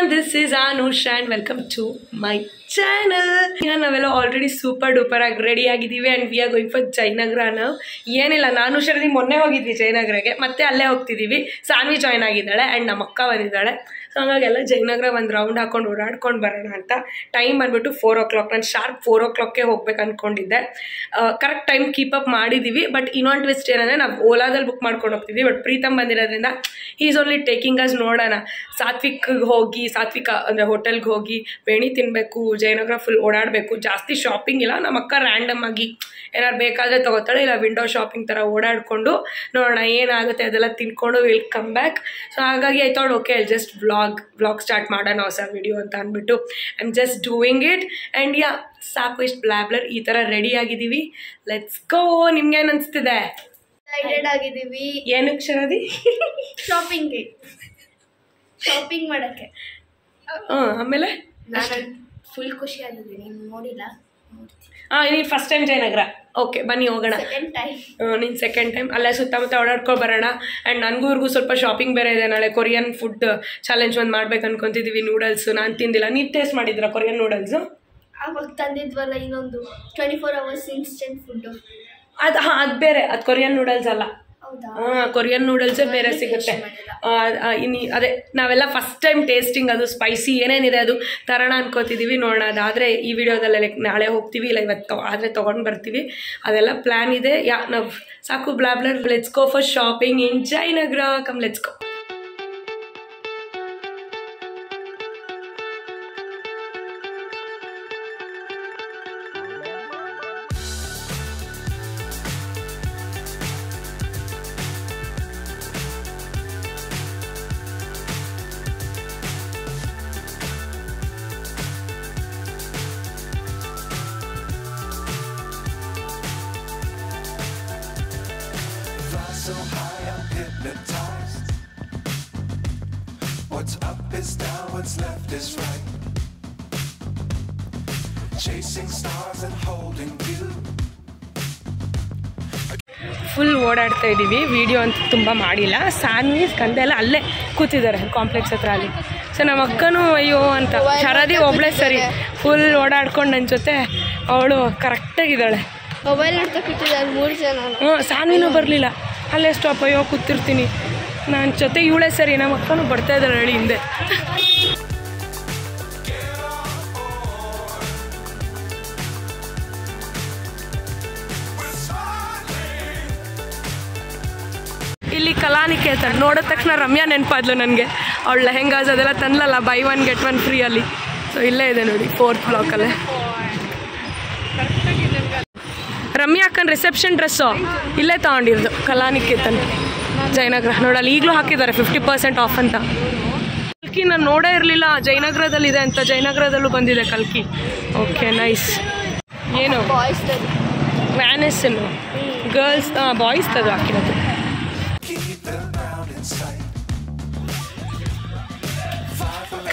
everyone, this is Anusha and welcome to my channel. ನಾವೆಲ್ಲ already super duper ಆಗಿ ready ಆಗಿದ್ದೀವಿ and we are going for Jayanagar ನಾವು. ಏನಿಲ್ಲ, ನಾನು ಶರದಿ ಮೊನ್ನೆ ಹೋಗಿದ್ವಿ ಜಯನಗರಗೆ, ಮತ್ತೆ ಅಲ್ಲೇ ಹೋಗ್ತಿದ್ದೀವಿ. ಸಾನ್ವಿ ಜಾಯ್ನ್ ಆಗಿದ್ದಾಳೆ ಆ್ಯಂಡ್ ನಮ್ಮ ಅಕ್ಕ ಬಂದಿದ್ದಾಳೆ. ಸೊ ಹಂಗಾಗೆಲ್ಲ ಜಯನಗರ ಒಂದು ರೌಂಡ್ ಹಾಕೊಂಡು ಓಡಾಡ್ಕೊಂಡು ಬರೋಣ ಅಂತ. ಟೈಮ್ ಬಂದ್ಬಿಟ್ಟು 4 o'clock. ನಾನು ಶಾರ್ಪ್ 4 o'clockಗೆ ಹೋಗ್ಬೇಕು ಅಂದ್ಕೊಂಡಿದ್ದೆ. ಕರೆಕ್ಟ್ ಟೈಮ್ ಕೀಪ್ ಅಪ್ ಮಾಡಿದ್ದೀವಿ. ಬಟ್ ಇನ್ನೊಂದು ಟ್ವಿಸ್ಟ್ ಏನಂದರೆ ನಾವು ಓಲಾದಲ್ಲಿ ಬುಕ್ ಮಾಡ್ಕೊಂಡು ಹೋಗ್ತಿದ್ವಿ. ಬಟ್ ಪ್ರೀತಮ್ ಬಂದಿರೋದ್ರಿಂದ ಈಸ್ ಓನ್ಲಿ ಟೇಕಿಂಗ್ ಅಸ್. ನೋಡೋಣ, ಸಾತ್ವಿಕ್ಗೆ ಹೋಗಿ, ಸಾತ್ವಿಕ ಅಂದರೆ ಹೋಟೆಲ್ಗೆ ಹೋಗಿ ಬೇಣಿ ತಿನ್ನಬೇಕು, ಜಯನಗರ ಫುಲ್ ಓಡಾಡಬೇಕು. ಜಾಸ್ತಿ ಶಾಪಿಂಗ್ ಇಲ್ಲ. ನಮ್ಮ ಅಕ್ಕ ರ್ಯಾಂಡಮ್ ಆಗಿ ಏನಾರು ಬೇಕಾದರೆ ತೊಗೋತಾಳೆ, ಇಲ್ಲ ವಿಂಡೋ ಶಾಪಿಂಗ್ ಥರ ಓಡಾಡಿಕೊಂಡು ನೋಡೋಣ ಏನಾಗುತ್ತೆ ಅದೆಲ್ಲ ತಿನ್ಕೊಂಡು ವಿಲ್ ಕಮ್ ಬ್ಯಾಕ್. ಸೊ ಹಾಗಾಗಿ I thought okay I just vlog start ಮಾಡೋಣ ಹೊಸ ವಿಡಿಯೋ ಅಂತ ಅಂದ್ಬಿಟ್ಟು I am just doing it. And yeah, ಸಾಕು ಇಷ್ಟು ಬ್ಲಾಬ್ಲರ್ ಈ ಥರ ರೆಡಿ ಆಗಿದ್ದೀವಿ. Let's go. ನಿಮ್ಗೆ ಏನು ಅನಿಸ್ತಿದೆ? ಎಕ್ಸೈಟೆಡ್ ಆಗಿದ್ದೀವಿ. ಏನಕ್ಕೆ ಶರದಿ? ಶಾಪಿಂಗ್ ಮಾಡೋಕ್ಕೆ. ಆಮೇಲೆ ನಾನು ಫುಲ್ ಖುಷಿ ಆಗಿದ್ದೀನಿ. ನೀನು ನೋಡಿಲ್ಲ? ನೀನು ಫಸ್ಟ್ ಟೈಮ್ ಜಯನಗರ. ಓಕೆ, ಬನ್ನಿ ಹೋಗೋಣ. ನೀನು ಸೆಕೆಂಡ್ ಟೈಮ್. ಅಲ್ಲೇ ಸುತ್ತಮುತ್ತ ಓಡಾಡ್ಕೊಂಡು ಬರೋಣ. ಆ್ಯಂಡ್ ನನಗೂ ಇವ್ರಿಗೂ ಸ್ವಲ್ಪ ಶಾಪಿಂಗ್ ಬೇರೆ ಇದೆ. ನಾಳೆ ಕೊರಿಯನ್ ಫುಡ್ ಚಾಲೆಂಜ್ ಒಂದು ಮಾಡ್ಬೇಕು ಅನ್ಕೊತಿದ್ದೀವಿ. ನೂಡಲ್ಸ್ ನಾನು ತಿಂದಿಲ್ಲ. ನೀವು ಟೇಸ್ಟ್ ಮಾಡಿದ್ದೀರಾ ಕೊರಿಯನ್ ನೂಡಲ್ಸು? ಆವಾಗ ತಂದಿದ್ವಲ್ಲ ಇನ್ನೊಂದು 24 hours ಇನ್ಸ್ಟೆಂಟ್ ಫುಡ್ಡು. ಅದು ಬೇರೆ, ಅದು ಕೊರಿಯನ್ ನೂಡಲ್ಸ್ ಅಲ್ಲ. ಕೊರಿಯನ್ ನೂಡಲ್ಸೇ ಬೇರೆ ಸಿಗುತ್ತೆ. ಅದೇ ನಾವೆಲ್ಲ ಫಸ್ಟ್ ಟೈಮ್ ಟೇಸ್ಟಿಂಗ್. ಅದು ಸ್ಪೈಸಿ ಏನೇನಿದೆ ಅದು ತರೋಣ ಅನ್ಕೋತಿದ್ದೀವಿ. ನೋಡೋಣ, ಅದಾದರೆ ಈ ವಿಡಿಯೋದಲ್ಲೇ ಲೈಕ್ ನಾಳೆ ಹೋಗ್ತೀವಿ, ಇಲ್ಲ ಇವತ್ತು ಆದರೆ ತೊಗೊಂಡು ಬರ್ತೀವಿ. ಅದೆಲ್ಲ ಪ್ಲ್ಯಾನ್ ಇದೆ. ನಾವು ಸಾಕು ಬ್ಲಾಬ್ಲರ್. Let's go for shopping in Jayanagar. Come let's go. So high I'm hypnotized. What's up is down, what's left is right. Chasing stars and holding you. Full ಓಡಾಡ್ತಾ ಇದ್ದೀವಿ. ವಿಡಿಯೋ ಅಂತ ತುಂಬ ಮಾಡಿಲ್ಲ. ಸಾನ್ವಿ ಕಂದೆಲ್ಲ ಅಲ್ಲೇ ಕೂತಿದ್ದಾರೆ ಕಾಂಪ್ಲೆಕ್ಸ್ ಹತ್ರ ಅಲ್ಲಿ. ಸೊ ನಮ್ಮ ಅಕ್ಕನೂ ಅಯ್ಯೋ ಅಂತ, ಶರದಿ ಒಬ್ಳೆ ಸರಿ ಫುಲ್ ಓಡಾಡ್ಕೊಂಡು ನನ್ನ ಜೊತೆ ಅವಳು ಕರೆಕ್ಟಾಗಿದ್ದಾಳೆ. ಮೊಬೈಲ್ ನೋಡ್ತಾ ಕೂತಿದ್ದಾರೆ 3 ಜನ. ಸಾನ್ವಿನೂ ಬರಲಿಲ್ಲ. ಅಲ್ಲೇ ಸ್ಟಾಪ್. ಅಯ್ಯೋ ಕೂತಿರ್ತೀನಿ ನನ್ನ ಜೊತೆ ಇವಳೇ ಸರಿ. ನಮ್ಮ ಅಕ್ಕನೂ ಬರ್ತಾ ಇದ್ದಾಳೆ ಹೇಳಿ ಹಿಂದೆ. ಇಲ್ಲಿ ಕಲಾನಿಕೇತನ್ ನೋಡಿದ ತಕ್ಷಣ ರಮ್ಯಾ ನೆನಪಾದ್ಲು ನನಗೆ. ಅವಳ ಲೆಹೆಂಗಾಸ್ ಅದೆಲ್ಲ ತಂದ್ಲಲ್ಲ, buy 1 get 1 ಫ್ರೀ ಅಲ್ಲಿ. ಸೊ ಇಲ್ಲೇ ಇದೆ ನೋಡಿ, 4th ಬ್ಲಾಕಲ್ಲೇ. ರಮ್ಯಾ ಅಕ್ಕನ ರಿಸೆಪ್ಷನ್ ಡ್ರೆಸ್ಸು ಇಲ್ಲೇ ತಗೊಂಡಿರೋದು ಕಲಾನಿಕೇತನ್ ಜಯನಗರ. ನೋಡಲ್ಲಿ ಈಗಲೂ ಹಾಕಿದ್ದಾರೆ 50% ಆಫ್ ಅಂತ. ಕಲ್ಕಿ ನಾನು ನೋಡೇ ಇರಲಿಲ್ಲ ಜಯನಗರದಲ್ಲಿದೆ ಅಂತ. ಜಯನಗರದಲ್ಲೂ ಬಂದಿದೆ ಕಲ್ಕಿ. Okay, nice. ಏನು ವ್ಯಾನೆಸ್ಸನ್ನು ಗರ್ಲ್ಸ್ ಬಾಯ್ಸ್ ತದು ಹಾಕಿರೋದು.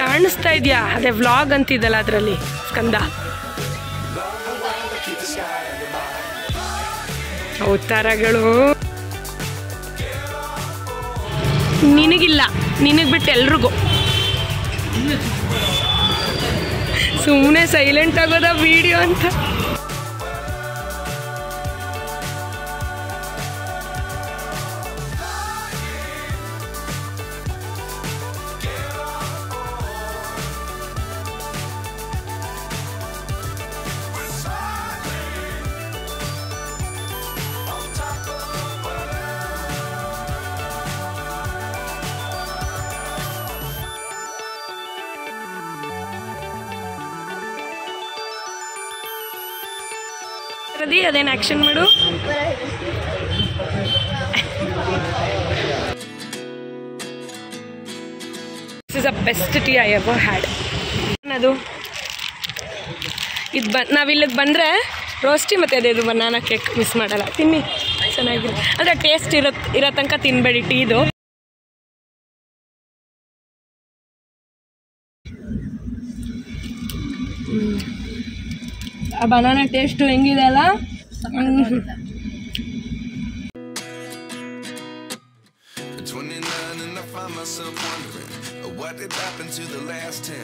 ಕಾಣಿಸ್ತಾ ಇದೆಯಾ? ಅದೇ ವ್ಲಾಗ್ ಅಂತಿದ್ದಲ್ಲ ಅದರಲ್ಲಿ ಸ್ಕಂದ. ಅವತಾರಗಳು ನಿನಗಿಲ್ಲ, ನಿನಗೆ ಬಿಟ್ಟು ಎಲ್ರಿಗೂ. ಸುಮ್ಮನೆ ಸೈಲೆಂಟ್ ಆಗೋದ ವಿಡಿಯೋ ಅಂತ. ಅದೇನು ಆಕ್ಷನ್ ಮಾಡು. This is a best tea I ever had. ಅದು ಇದು ನಾವಿಲ್ಲಿಗೆ ಬಂದರೆ ರೋಸ್ಟಿ ಮತ್ತು ಅದೇದು ಬನಾನಾ ಕೇಕ್ ಮಿಸ್ ಮಾಡಲ್ಲ. ತಿನ್ನಿ, ಚೆನ್ನಾಗಿದೆ. ಅಂದರೆ ಟೇಸ್ಟ್ ಇರೋ ತನಕ ತಿನ್ನಬೇಡಿ ಟೀದು. ಆ ಬನಾನಾ ಟೇಸ್ಟು ಹೆಂಗಿದೆ ಅಲ್ಲ. could happen to the last 10.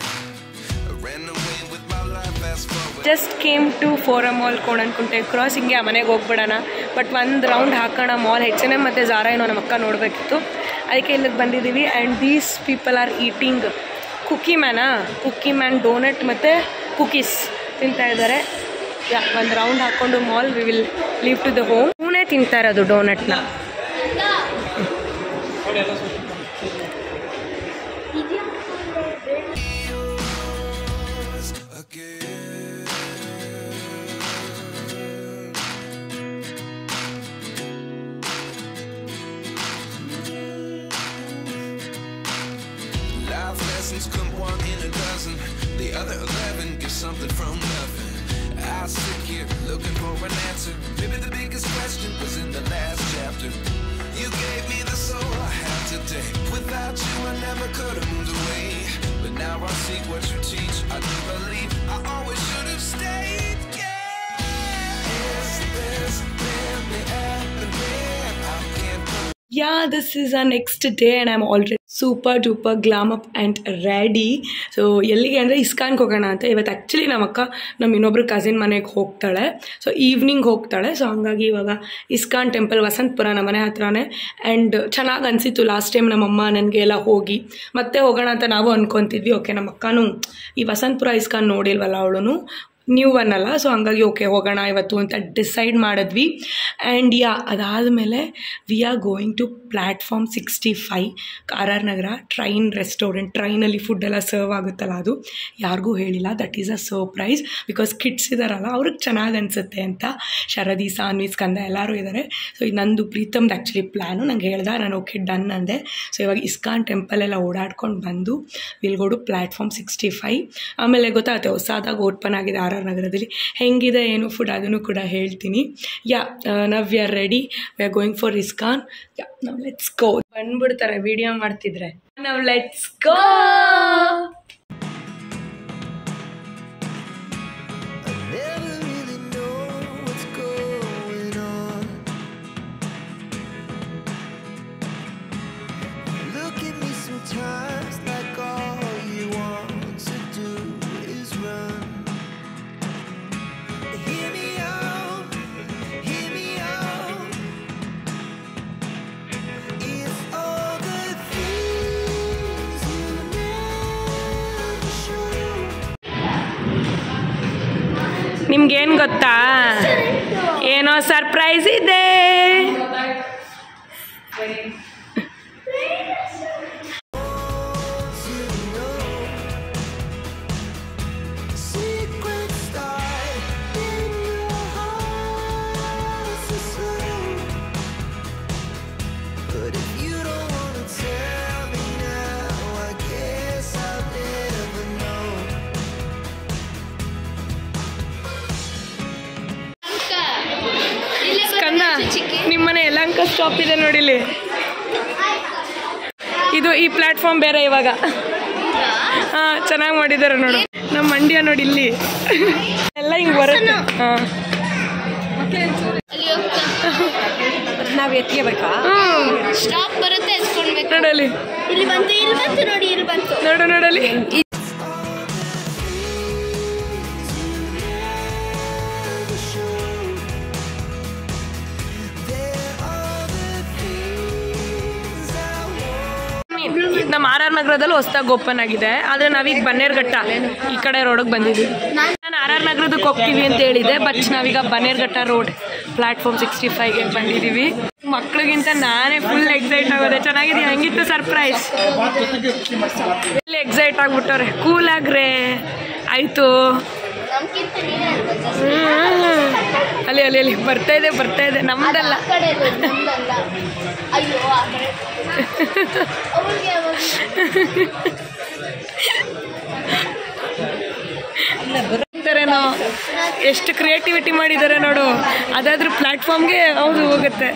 I ran away with my life, fast forward. Just came to forum mall Konanakunte cross. ಹಿಂಗೆ ಮನೆಗೆ ಹೋಗ್ಬಿಡೋಣ, ಬಟ್ ಒಂದು ರೌಂಡ್ ಹಾಕೋಣ ಮಾಲ್. H&M ಮತ್ತು ಝಾರಾ ಏನೋ ನಮ್ಮ ಅಕ್ಕ ನೋಡಬೇಕಿತ್ತು, ಅದಕ್ಕೆ ಇಲ್ಲಿಗೆ ಬಂದಿದ್ದೀವಿ. And these people are eating cookie man donut ಮತ್ತು ಕುಕೀಸ್ ತಿಂತಾ ಇದ್ದಾರೆ. ಒಂದು ರೌಂಡ್ ಹಾಕ್ಕೊಂಡು mall we will leave to the home. ಇವನೇ ತಿಂತಾ ಇರೋದು ಡೋನಟ್ನ. Life lessons come one in a dozen. The other 11 get something from nothing. I sit here looking for an answer. Maybe the biggest question was in the last chapter. You gave me the soul I have today. Without you I never could have moved away. But now I see what you teach. I do believe I always should have stayed. Yeah. Is this really happening? I can't believe. Yeah, this is our next day and I'm already super duper glam up and ready. So ಎಲ್ಲಿಗೆ ಅಂದರೆ ಇಸ್ಕಾನ್ಗೆ ಹೋಗೋಣ ಅಂತ. ಇವತ್ತು actually ನಮ್ಮ ಅಕ್ಕ ನಮ್ಮ ಇನ್ನೊಬ್ರು cousin ಮನೆಗೆ ಹೋಗ್ತಾಳೆ, ಸೊ ಈವ್ನಿಂಗ್ ಹೋಗ್ತಾಳೆ. ಸೊ ಹಂಗಾಗಿ ಇವಾಗ ಇಸ್ಕಾನ್ ಟೆಂಪಲ್ ವಸಂತಪುರ ನಮ್ಮ ಮನೆ ಹತ್ರನೇ. ಆ್ಯಂಡ್ ಚೆನ್ನಾಗಿ ಅನಿಸಿತ್ತು ಲಾಸ್ಟ್ ಟೈಮ್ ನಮ್ಮಮ್ಮ ನನಗೆ ಎಲ್ಲ ಹೋಗಿ. ಮತ್ತೆ ಹೋಗೋಣ ಅಂತ ನಾವು ಅಂದ್ಕೊತಿದ್ವಿ. ಓಕೆ, ನಮ್ಮ ಅಕ್ಕನೂ ಈ ವಸಂತಪುರ ಇಸ್ಕಾನ್ ನೋಡಿಲ್ವಲ್ಲ, ಅವಳು ನ್ಯೂ ಒನ್ ಅಲ್ಲ, ಸೊ ಹಂಗಾಗಿ ಓಕೆ ಹೋಗೋಣ ಇವತ್ತು ಅಂತ ಡಿಸೈಡ್ ಮಾಡಿದ್ವಿ. ಆ್ಯಂಡ್ ಅದಾದಮೇಲೆ we are going to platform 65 RR Nagar train restaurant. ಟ್ರೈನಲ್ಲಿ ಫುಡ್ಡೆಲ್ಲ ಸರ್ವ್ ಆಗುತ್ತಲ್ಲ, ಅದು ಯಾರಿಗೂ ಹೇಳಿಲ್ಲ. That is a surprise because kids ಇದ್ದಾರಲ್ಲ, ಅವ್ರಿಗೆ ಚೆನ್ನಾಗಿ ಅನಿಸುತ್ತೆ ಅಂತ. ಶರದಿ, ಸಾನ್ವಿ, ಸ್ಕಂದ ಎಲ್ಲರೂ ಇದ್ದಾರೆ. ಸೊ ಇದು ನಂದು ಪ್ರೀತಮ್ದು ಆ್ಯಕ್ಚುಲಿ ಪ್ಲ್ಯಾನು. ನಂಗೆ ಹೇಳ್ದೆ, ನಾನು ಓಕೆ ಡನ್ ಅಂದೆ. ಸೊ ಇವಾಗ ಇಸ್ಕಾನ್ ಟೆಂಪಲೆಲ್ಲ ಓಡಾಡ್ಕೊಂಡು ಬಂದು ವಿಲ್ ಗೋ ಟು ಪ್ಲ್ಯಾಟ್ಫಾರ್ಮ್ 65. ಆಮೇಲೆ ಗೊತ್ತಾಗುತ್ತೆ ಹೊಸದಾಗಿ ಓಪನ್ ಆಗಿದೆ RR ನಗರದಲ್ಲಿ, ಹೆಂಗಿದೆ ಏನು ಫುಡ್ ಅದನ್ನು ಕೂಡ ಹೇಳ್ತೀನಿ. ನಾವು we are ready, V are going for ISKCON. ನಾವು ಲೆಟ್ಸ್ ಗೋ. ಬಂದ್ಬಿಡ್ತಾರೆ ವಿಡಿಯೋ ಮಾಡ್ತಿದ್ರೆ. ನಾವು ಲೆಟ್ಸ್ ಗೋ. ನಿಮ್ಗೇನು ಗೊತ್ತಾ, ಏನೋ ಸರ್ಪ್ರೈಸ್ ಇದೆ. ನಿಮ್ಮನೆ ಯಲಹಂಕ ಸ್ಟಾಪ್ ಇದೆ ನೋಡಿಲಿ. ಇದು ಈ ಪ್ಲಾಟ್ಫಾರ್ಮ್ ಬೇರೆ ಇವಾಗ. ಹಾಂ, ಚೆನ್ನಾಗಿ ಮಾಡಿದ್ದಾರೆ ನೋಡು. ನಮ್ಮ ಮಂಡ್ಯ ನೋಡಿ ಇಲ್ಲಿ ಎಲ್ಲ ಹಿಂಗೆ ಬರುತ್ತೆ. ಹಾಂ, ನಾವು ಎತ್ಕೋಬೇಕಾ? ಸ್ಟಾಪ್ ಬರುತ್ತೆ, ಎತ್ಕೊಳ್ಬೇಕು. ನೋಡಲಿ, ಇಲ್ಲಿ ಬಂತು ನೋಡಿ, ಇಲ್ಲಿ ಬಂತು ನೋಡು ನೋಡಲಿ. ನಮ್ಮ RR ನಗರದಲ್ಲಿ ಹೊಸದಾಗಿ ಓಪನ್ ಆಗಿದೆ. ಆದರೆ ನಾವೀಗ ಬನ್ನೇರ್ಘಟ್ಟ ಈ ಕಡೆ ರೋಡಿಗೆ ಬಂದಿದ್ವಿ. ನಾನು RR ನಗರದಕ್ಕೆ ಹೋಗ್ತೀವಿ ಅಂತ ಹೇಳಿದೆ, ಬಟ್ ನಾವೀಗ ಬನ್ನೇರ್ಘಟ್ಟ ರೋಡ್ ಪ್ಲಾಟ್ಫಾರ್ಮ್ 65ಗೆ ಬಂದಿದ್ದೀವಿ. ಮಕ್ಳಿಗಿಂತ ನಾನೇ ಫುಲ್ ಎಕ್ಸೈಟ್ ಆಗೋದೆ. ಚೆನ್ನಾಗಿದೆ, ಹೆಂಗಿತ್ತು ಸರ್ಪ್ರೈಸ್? ಫುಲ್ ಎಕ್ಸೈಟ್ ಆಗ್ಬಿಟ್ಟವ್ರೆ. ಕೂಲ್ ಆಗ್ರೆ ಆಯಿತು. ಅಲ್ಲಿ ಅಲ್ಲಿ ಅಲ್ಲಿ ಬರ್ತಾ ಇದೆ ನಮ್ದಲ್ಲ. ಎಷ್ಟು ಕ್ರಿಯೇಟಿವಿಟಿ ಮಾಡಿದ್ದಾರೆ ನೋಡು. ಅದಾದ್ರೂ ಪ್ಲಾಟ್ಫಾರ್ಮ್ಗೆ ಹೌದು ಹೋಗುತ್ತೆ.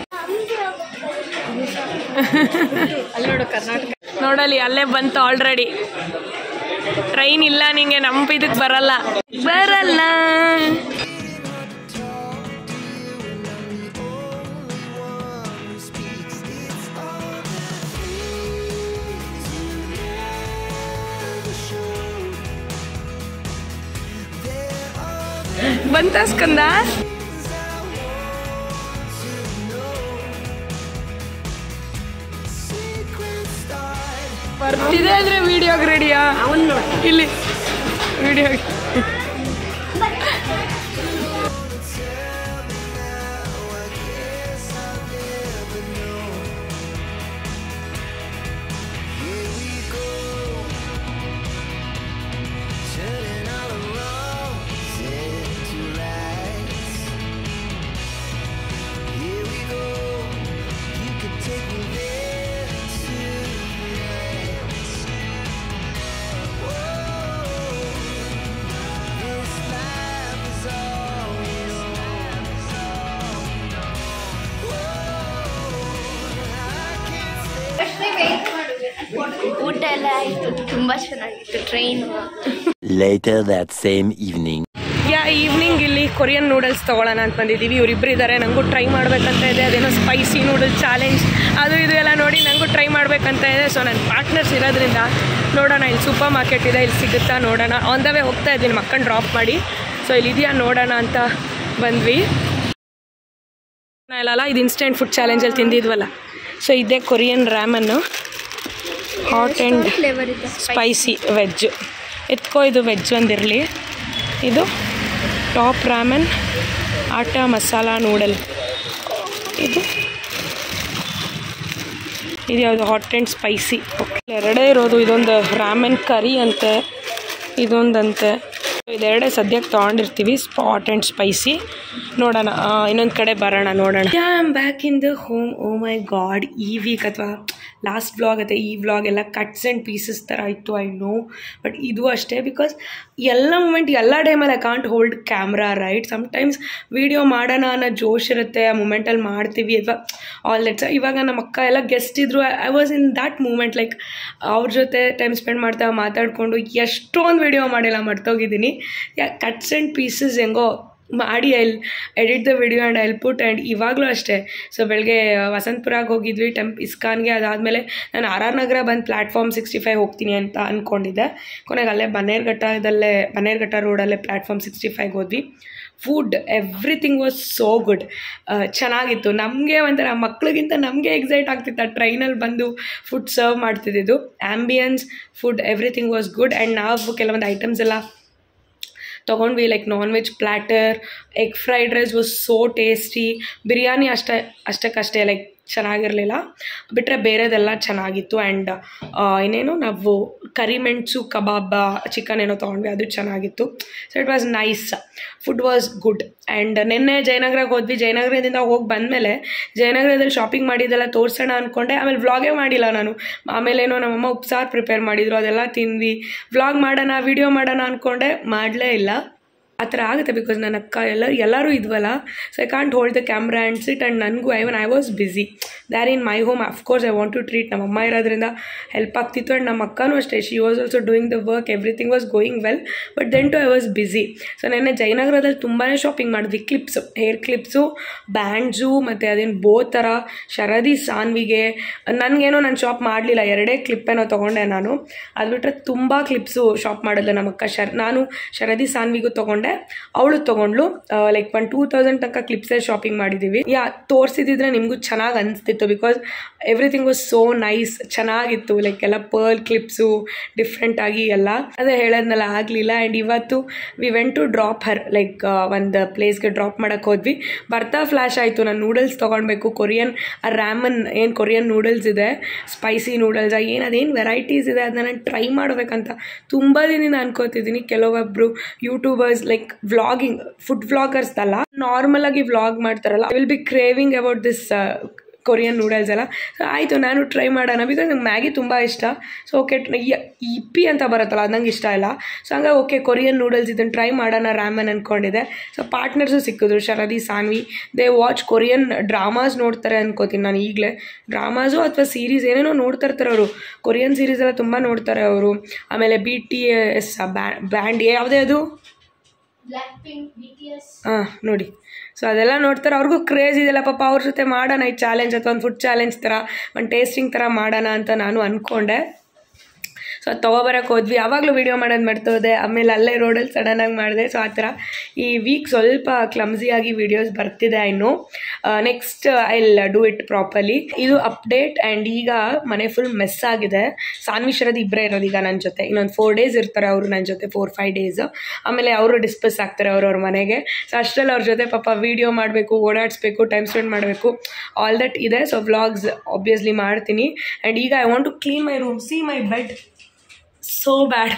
ನೋಡಲಿ, ಅಲ್ಲೇ ಬಂತು ಆಲ್ರೆಡಿ. ಟ್ರೈನ್ ಇಲ್ಲ ನಿಂಗೆ, ನಮ್ಮ ಇದಕ್ಕೆ ಬರಲ್ಲ. ಬಂತ ಸ್ಕಂದ ಬರ್ತಿದೆ ಅಂದ್ರೆ ವಿಡಿಯೋಗೆ ರೆಡಿಯಾ ಇಲ್ಲಿ ವಿಡಿಯೋಗೆ ಊಟ ಎಲ್ಲ ಆಯಿತು, ತುಂಬ ಚೆನ್ನಾಗಿತ್ತು train. Later that same evening. Evening ಇಲ್ಲಿ ಕೊರಿಯನ್ ನೂಡಲ್ಸ್ ತೊಗೊಳ್ಳೋಣ ಅಂತ ಬಂದಿದ್ದೀವಿ. ಇವರಿಬ್ಬರು ಇದ್ದಾರೆ, ನನಗೂ ಟ್ರೈ ಮಾಡಬೇಕಂತ ಇದೆ. ಅದೇನೋ ಸ್ಪೈಸಿ ನೂಡಲ್ಸ್ ಚಾಲೆಂಜ್ ಅದು ಇದು ಎಲ್ಲ ನೋಡಿ ನನಗೂ ಟ್ರೈ ಮಾಡಬೇಕಂತ ಇದೆ. ಸೊ ನನ್ನ ಪಾರ್ಟ್ನರ್ಸ್ ಇರೋದ್ರಿಂದ ನೋಡೋಣ, ಇಲ್ಲಿ ಸೂಪರ್ ಮಾರ್ಕೆಟ್ ಇದೆ, ಇಲ್ಲಿ ಸಿಗುತ್ತಾ ನೋಡೋಣ. ಆನ್ ದ ವೇ ಹೋಗ್ತಾ ಇದ್ದೀನಿ ಮಕ್ಕಳನ್ನ ಡ್ರಾಪ್ ಮಾಡಿ. ಸೊ ಇಲ್ಲಿ ಇದೆಯಾ ನೋಡೋಣ ಅಂತ ಬಂದ್ವಿ. ಇಲ್ಲಲ್ಲ, ಇದು ಇನ್ಸ್ಟೆಂಟ್ ಫುಡ್ ಚಾಲೆಂಜಲ್ಲಿ ತಿಂದಿದ್ವಲ್ಲ. ಸೊ ಇದೇ ಕೊರಿಯನ್ ರ್ಯಾಮನ್ನು, ಹಾಟ್ ಆ್ಯಂಡ್ ಫ್ಲೇವರ್ ಇದೆ, ಸ್ಪೈಸಿ ವೆಜ್. ಎತ್ಕೋ, ಇದು ವೆಜ್ ಒಂದಿರಲಿ. ಇದು ಟಾಪ್ ರಾಮನ್ ಆಟಾ ಮಸಾಲ ನೂಡಲ್. ಇದು ಯಾವುದು ಹಾಟ್ ಆ್ಯಂಡ್ ಸ್ಪೈಸಿ. ಎರಡೇ ಇರೋದು. ಇದೊಂದು ರಾಮನ್ ಕರಿ ಅಂತೆ, ಇದೊಂದಂತೆ. ಇದೆರಡೇ ಸದ್ಯಕ್ಕೆ ತೊಗೊಂಡಿರ್ತೀವಿ, ಹಾಟ್ ಆ್ಯಂಡ್ ಸ್ಪೈಸಿ. ನೋಡೋಣ, ಇನ್ನೊಂದು ಕಡೆ ಬರೋಣ, ನೋಡೋಣ. I am back in the home. Oh my god, ಈ ವೀಕ್ ಅಥವಾ ಲಾಸ್ಟ್ ವ್ಲಾಗ್ ಅಥವಾ ಈ ವ್ಲಾಗ್ ಎಲ್ಲ ಕಟ್ಸ್ ಆ್ಯಂಡ್ ಪೀಸಸ್ ಥರ ಇತ್ತು, ಐ ನೋ. ಬಟ್ ಇದು ಅಷ್ಟೇ, ಬಿಕಾಸ್ ಎಲ್ಲ ಮೂಮೆಂಟ್ ಎಲ್ಲ ಟೈಮಲ್ಲಿ I can't hold camera, right? Sometimes video ಮಾಡೋಣ ಅನ್ನೋ ಜೋಶ್ ಇರುತ್ತೆ, ಆ ಮೂಮೆಂಟಲ್ಲಿ ಮಾಡ್ತೀವಿ ಅಥವಾ ಆಲ್ ದಟ್ಸ್. ಇವಾಗ ನಮ್ಮ ಅಕ್ಕ ಎಲ್ಲ ಗೆಸ್ಟ್ ಇದ್ದರು, I was in that moment, like ಅವ್ರ ಜೊತೆ ಟೈಮ್ ಸ್ಪೆಂಡ್ ಮಾಡ್ತಾ ಮಾತಾಡಿಕೊಂಡು ಎಷ್ಟೊಂದು ವೀಡಿಯೋ ಮಾಡಿಲ್ಲ, ಮರ್ತೋಗಿದ್ದೀನಿ. ಕಟ್ಸ್ ಆ್ಯಂಡ್ ಪೀಸಸ್ ಹೆಂಗೋ ಮಾಡಿ I'll edit the video and I'll put. And ಇವಾಗಲೂ ಅಷ್ಟೇ. ಸೊ ಬೆಳಗ್ಗೆ ವಸಂತಪುರಾಗೆ ಹೋಗಿದ್ವಿ, ಇಸ್ಕಾನ್ಗೆ. ಅದಾದಮೇಲೆ ನಾನು RR ನಗರ ಬಂದು ಪ್ಲ್ಯಾಟ್ಫಾರ್ಮ್ 65 ಹೋಗ್ತೀನಿ ಅಂತ ಅಂದ್ಕೊಂಡಿದ್ದೆ. ಕೊನೆಗೆ ಅಲ್ಲೇ ಬನ್ನೇರ್ಘಟ್ಟ ರೋಡಲ್ಲೇ ಪ್ಲ್ಯಾಟ್ಫಾರ್ಮ್ 65 ಹೋದ್ವಿ. Food everything was so good. ಚೆನ್ನಾಗಿತ್ತು. ನಮಗೆ ಒಂಥರ ಮಕ್ಳಿಗಿಂತ ನಮಗೆ ಎಕ್ಸೈಟ್ ಆಗ್ತಿತ್ತು ಆ ಟ್ರೈನಲ್ಲಿ ಬಂದು ಫುಡ್ ಸರ್ವ್ ಮಾಡ್ತಿದ್ದು. Ambience, food, everything was good. And ನಾವು ಕೆಲವೊಂದು ಐಟಮ್ಸ್ ಎಲ್ಲ ತೊಗೊಂಡ್ವಿ, like non veg platter, egg fried rice was so tasty. Biryani ಅಷ್ಟಕ್ಕಷ್ಟೇ, ಲೈಕ್ ಚೆನ್ನಾಗಿರಲಿಲ್ಲ, ಬಿಟ್ಟರೆ ಬೇರೆದೆಲ್ಲ ಚೆನ್ನಾಗಿತ್ತು. ಆ್ಯಂಡ್ ಇನ್ನೇನು ನಾವು ಕರಿಮೆಣಸು ಕಬಾಬ್ ಚಿಕನ್ ಏನೋ ತೊಗೊಂಡ್ವಿ, ಅದು ಚೆನ್ನಾಗಿತ್ತು. So it was nice, food was good. And ನಿನ್ನೆ ಜಯನಗರಕ್ಕೆ ಹೋದ್ವಿ. ಜಯನಗರದಿಂದ ಹೋಗಿ ಬಂದಮೇಲೆ ಜಯನಗರದಲ್ಲಿ ಶಾಪಿಂಗ್ ಮಾಡಿದ್ದೆಲ್ಲ ತೋರಿಸೋಣ ಅಂದ್ಕೊಂಡೆ, ಆಮೇಲೆ ವ್ಲಾಗೇ ಮಾಡಿಲ್ಲ ನಾನು. ಆಮೇಲೇನೋ ನಮ್ಮಮ್ಮ ಉಪ್ಸಾರು ಪ್ರಿಪೇರ್ ಮಾಡಿದರು, ಅದೆಲ್ಲ ತಿಂದ್ವಿ. ವ್ಲಾಗ್ ಮಾಡೋಣ, ವಿಡಿಯೋ ಮಾಡೋಣ ಅಂದ್ಕೊಂಡೆ, ಮಾಡಲೇ ಇಲ್ಲ. ಆ ಥರ ಆಗುತ್ತೆ, ಬಿಕಾಸ್ ನನ್ನ ಅಕ್ಕ ಎಲ್ಲರೂ ಇದ್ವಲ್ಲ. So I can't hold the camera and sit. And ನನಗೂ I was busy there in my home. Of course I want to treat. ನಮ್ಮ ಅಮ್ಮ ಇರೋದ್ರಿಂದ ಹೆಲ್ಪ್ ಆಗ್ತಿತ್ತು. ಆ್ಯಂಡ್ ನಮ್ಮ ಅಕ್ಕನೂ ಅಷ್ಟೇ, she was also doing the work, everything was going well. But then too I was busy. So ನೆನ್ನೆ ಜಯನಗರದಲ್ಲಿ ತುಂಬಾ ಶಾಪಿಂಗ್ ಮಾಡಿದ್ವಿ. ಕ್ಲಿಪ್ಸು, ಹೇರ್ ಕ್ಲಿಪ್ಸು, ಬ್ಯಾಂಡ್ಸು, ಮತ್ತು ಅದೇನು ಬೋ ಥರ ಶರದಿ ಸಾನ್ವಿಗೆ. ನನಗೇನೋ ನಾನು ಶಾಪ್ ಮಾಡಲಿಲ್ಲ, 2 ಕ್ಲಿಪ್ಪೇನೋ ತೊಗೊಂಡೆ ನಾನು. ಅದು ಬಿಟ್ಟರೆ ತುಂಬ ಕ್ಲಿಪ್ಸು ಶಾಪ್ ಮಾಡಿದ್ಲು ನಮ್ಮ ಅಕ್ಕ. ನಾನು ಶರದಿ ಸಾನ್ವಿಗೂ ತೊಗೊಂಡೆ, ಅವಳು ತೊಗೊಂಡ್ಲು. ಲೈಕ್ 2000 ತನಕ ಕ್ಲಿಪ್ಸೇ ಶಾಪಿಂಗ್ ಮಾಡಿದ್ದೀವಿ. ತೋರಿಸಿದ್ರೆ ನಿಮಗೂ ಚೆನ್ನಾಗಿ ಅನಿಸ್ತಿತ್ತು, because everything was so nice, ಚೆನ್ನಾಗಿತ್ತು. ಲೈಕ್ ಎಲ್ಲ ಪರ್ಲ್ ಕ್ಲಿಪ್ಸು ಡಿಫ್ರೆಂಟಾಗಿ ಎಲ್ಲ. ಅದೇ ಹೇಳೋದ್ನೆಲ್ಲ ಆಗಲಿಲ್ಲ. ಆ್ಯಂಡ್ ಇವತ್ತು we went to drop her, like ಒಂದು ಪ್ಲೇಸ್ಗೆ ಡ್ರಾಪ್ ಮಾಡೋಕ್ಕೆ ಹೋದ್ವಿ. ಬರ್ತಾ ಫ್ಲ್ಯಾಶ್ ಆಯಿತು, ನಾನು ನೂಡಲ್ಸ್ ತೊಗೊಳ್ಬೇಕು. ಕೊರಿಯನ್ ರ್ಯಾಮನ್, ಏನು ಕೊರಿಯನ್ ನೂಡಲ್ಸ್ ಇದೆ, ಸ್ಪೈಸಿ ನೂಡಲ್ಸ್, ಅದೇನು ವೆರೈಟೀಸ್ ಇದೆ, ಅದನ್ನ ನಾನು ಟ್ರೈ ಮಾಡಬೇಕಂತ ತುಂಬ ದಿನ ಅನ್ಕೋತಿದ್ದೀನಿ. ಕೆಲವೊಬ್ಬರು YouTubers, like vlogging, food vloggers ಅಲ್ಲ, ನಾರ್ಮಲ್ ಆಗಿ ವ್ಲಾಗ್ ಮಾಡ್ತಾರಲ್ಲ, I will be craving about this Korean noodles ಎಲ್ಲ. ಸೊ ಆಯಿತು, ನಾನು ಟ್ರೈ ಮಾಡೋಣ, ಬಿಕಾಸ್ ನಂಗೆ ಮ್ಯಾಗಿ ತುಂಬ ಇಷ್ಟ. ಸೊ ಓಕೆ, ಇಪ್ಪಿ ಅಂತ ಬರುತ್ತಲ್ಲ, ಅದು ನಂಗೆ ಇಷ್ಟ ಇಲ್ಲ. ಸೊ ಹಂಗಾಗಿ ಓಕೆ, ಕೊರಿಯನ್ ನೂಡಲ್ಸ್ ಇದನ್ನು ಟ್ರೈ ಮಾಡೋಣ ರ್ಯಾಮನ್ ಅಂದ್ಕೊಂಡಿದ್ದೆ. ಸೊ ಪಾರ್ಟ್ನರ್ಸು ಸಿಕ್ಕಿದ್ರು, Sharadi Saanvi. They watch Korean dramas ನೋಡ್ತಾರೆ ಅನ್ಕೋತೀನಿ ನಾನು. ಈಗಲೇ ಡ್ರಾಮಾಸು ಅಥವಾ ಸೀರೀಸ್ ಏನೇನೋ ನೋಡ್ತಾ ಇರ್ತಾರೆ ಅವರು. ಕೊರಿಯನ್ ಸೀರೀಸ್ ಎಲ್ಲ ತುಂಬ ನೋಡ್ತಾರೆ ಅವರು. ಆಮೇಲೆ BTS ಬ್ಯಾಂಡ್, ಯಾವುದೇ ಅದು ಹಾಂ ನೋಡಿ. ಸೊ ಅದೆಲ್ಲ ನೋಡ್ತಾರೆ, ಅವ್ರಿಗೂ ಕ್ರೇಜ್ ಇದೆಯಲ್ಲ ಪಾಪ. ಅವ್ರ ಜೊತೆ ಮಾಡೋಣ ಈ ಚಾಲೆಂಜ್, ಅಥವಾ ಒಂದು ಫುಡ್ ಚಾಲೆಂಜ್ ಥರ, ಒಂದು ಟೇಸ್ಟಿಂಗ್ ಥರ ಮಾಡೋಣ ಅಂತ ನಾನು ಅಂದ್ಕೊಂಡೆ. ಸೊ ಅದು ತೊಗೊಬರಕ್ಕೆ ಹೋದ್ವಿ. ಆವಾಗಲೂ ವೀಡಿಯೋ ಮಾಡೋದು ಮಾಡ್ತೋದೆ, ಆಮೇಲೆ ಅಲ್ಲೇ ರೋಡಲ್ಲಿ ಸಡನ್ನಾಗಿ ಮಾಡಿದೆ. ಸೊ ಆ ಥರ ಈ ವೀಕ್ ಸ್ವಲ್ಪ ಕ್ಲಮ್ಸಿಯಾಗಿ ವೀಡಿಯೋಸ್ ಬರ್ತಿದೆ. ಇನ್ನು next I will do it properly. ಇದು ಅಪ್ಡೇಟ್. ಆ್ಯಂಡ್ ಈಗ ಮನೆ ಫುಲ್ ಮೆಸ್ ಆಗಿದೆ. ಸಾನ್ವಿ ಶರದ್ ಇಬ್ಬರೇ ಇರೋದು ಈಗ ನನ್ನ ಜೊತೆ. ಇನ್ನೊಂದು 4 days ಇರ್ತಾರೆ ಅವರು ನನ್ನ ಜೊತೆ, 4-5 days. ಆಮೇಲೆ ಅವರು ಡಿಸ್ಪಸ್ ಆಗ್ತಾರೆ ಅವ್ರವ್ರ ಮನೆಗೆ. ಸೊ ಅಷ್ಟರಲ್ಲಿ ಅವ್ರ ಜೊತೆ ಪಾಪ ವೀಡಿಯೋ ಮಾಡಬೇಕು, ಓಡಾಡಿಸ್ಬೇಕು, ಟೈಮ್ ಸ್ಪೆಂಡ್ ಮಾಡಬೇಕು, ಆಲ್ ದಟ್ ಇದೆ. ಸೊ ವ್ಲಾಗ್ಸ್ ಆಬ್ವಿಯಸ್ಲಿ ಮಾಡ್ತೀನಿ. ಆ್ಯಂಡ್ ಈಗ I want to clean my room. See my bed, so bad,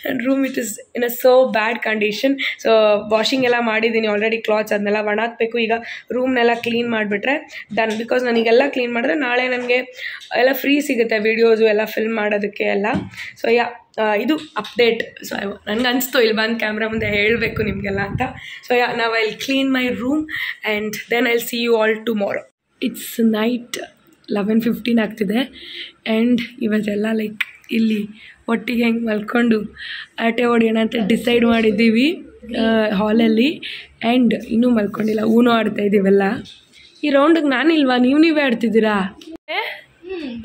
and room it is in a so bad condition. So washing ಎಲ್ಲ ಮಾಡಿದ್ದೀನಿ already, clothes ಅದನ್ನೆಲ್ಲ ಒಣಾಕಬೇಕು. ಈಗ ರೂಮ್ನೆಲ್ಲ clean ಮಾಡಿಬಿಟ್ರೆ done. Because ನನಗೆಲ್ಲ clean ಮಾಡಿದ್ರೆ ನಾಳೆ ನನಗೆ ಎಲ್ಲ ಫ್ರೀ ಸಿಗುತ್ತೆ ವೀಡಿಯೋಸು ಎಲ್ಲ ಫಿಲ್ಮ್ ಮಾಡೋದಕ್ಕೆ ಎಲ್ಲ. ಸೊ ಇದು ಅಪ್ಡೇಟ್. ಸೊ ನನಗೆ ಅನಿಸ್ತು ಇಲ್ಲಿ ಬಂದು ಕ್ಯಾಮ್ರಾ ಮುಂದೆ ಹೇಳಬೇಕು ನಿಮಗೆಲ್ಲ ಅಂತ. ಸೊ ನಾವು I clean my room and then I see you all tomorrow. It's night 11:15 ಆಗ್ತಿದೆ. ಆ್ಯಂಡ್ ಇವತ್ತೆಲ್ಲ ಲೈಕ್ ಇಲ್ಲಿ ಒಟ್ಟಿಗೆ ಹೆಂಗೆ ಮಲ್ಕೊಂಡು ಆಟೆ ಹೊಡೆಯೋಣ ಅಂತ ಡಿಸೈಡ್ ಮಾಡಿದ್ದೀವಿ ಹಾಲಲ್ಲಿ. ಆ್ಯಂಡ್ ಇನ್ನೂ ಮಲ್ಕೊಂಡಿಲ್ಲ, ಊನೋ ಆಡ್ತಾ ಇದ್ದೀವೆಲ್ಲ. ಈ ರೌಂಡಿಗೆ ನಾನಿಲ್ವಾ, ನೀವೇ ಆಡ್ತಿದ್ದೀರಾ?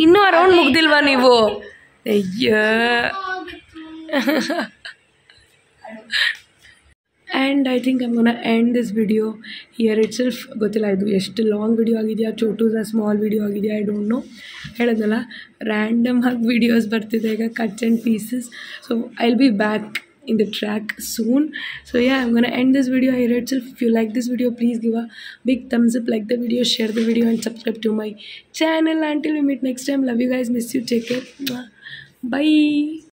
ಇನ್ನೂ ಆ ರೌಂಡ್ ಮುಗ್ದಿಲ್ವಾ ನೀವು? ಅಯ್ಯ. And I think I'm gonna end this video here it self. ಗೊತ್ತಿಲ್ಲ ಇದು ಎಷ್ಟು ಲಾಂಗ್ ವಿಡಿಯೋ ಆಗಿದೆಯಾ, ಚೋಟುದ ಸ್ಮಾಲ್ ವಿಡಿಯೋ ಆಗಿದೆಯಾ, ಐ ಡೋಂಟ್ ನೋ. ಹೇಳಿದ್ನಲ್ಲ ರ್ಯಾಂಡಮ್ ಆಗಿ ವೀಡಿಯೋಸ್ ಬರ್ತಿದೆ ಈಗ, cuts and pieces. So I will be back in the track soon. So yeah, I'm gonna end this video here itself. If you like this video, please give a big thumbs up, like the video, share the video, and subscribe to my channel. Until we meet next time, love you guys, miss you, take care, bye.